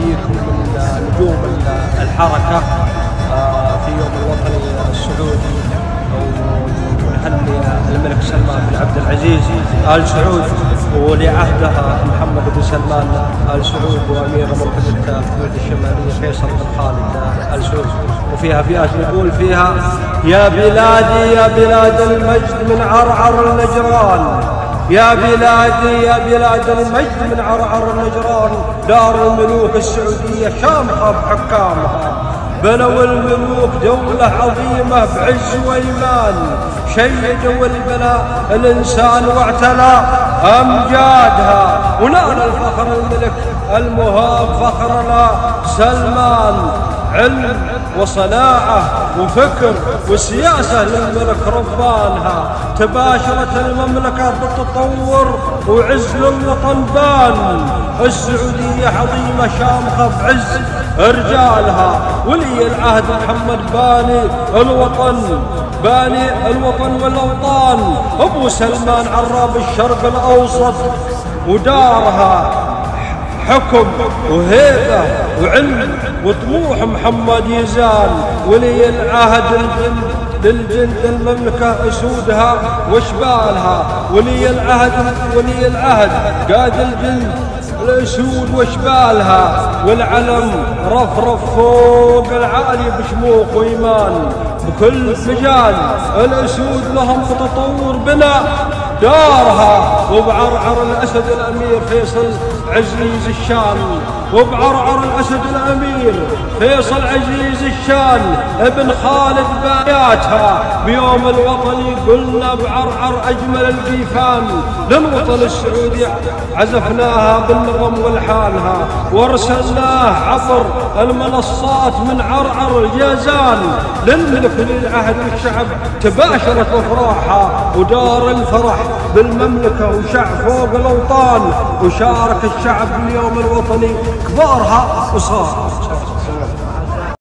نحييكم من نجوم الحركة في يوم الوطني السعودي، ونهني الملك سلمان بن عبد العزيز آل سعود وولي عهده محمد بن سلمان آل سعود وأمير مملكة الكويت الشمالية فيصل بن خالد آل سعود. وفيها أبيات نقول فيها: يا بلادي يا بلاد المجد من عرعر النجران، يا بلادي يا بلاد المجد من عرعر النجران، دار الملوك السعودية شامخة بحكامها، بنوا الملوك دولة عظيمة بعز وإيمان، شيدوا البلاء الإنسان واعتلى أمجادها، ونال الفخر الملك المهاب فخرنا سلمان، علم وصناعة وفكر وسياسة للملك ربانها، تباشرت المملكة بالتطور وعز للوطن بان، السعودية عظيمة شامخة بعز رجالها، ولي العهد محمد باني الوطن والأوطان، أبو سلمان عراب الشرق الأوسط ودارها، حكم وهيبة وعلم وطموح محمد يزال، ولي العهد للجند المملكة أسودها وشبالها، ولي العهد قاد الجند الأسود وشبالها، والعلم رفرف فوق العالي بشموخ وإيمان، بكل مجال الأسود لهم تطور بنا دارها، وبعرعر الأسد الأمير فيصل عزيز الشان، وبعرعر الأسد الأمير فيصل عزيز الشان ابن خالد باياتها، بيوم الوطني قلنا بعرعر أجمل القيفان، للوطن السعودي عزفناها بالنغم والحانها، وارسلناه عبر المنصات من عرعر الجازان، للملك للعهد والشعب تباشرت افراحها، ودار الفرح بالمملكة وشع فوق الأوطان، وشارك الشعب باليوم الوطني كبارها وصار.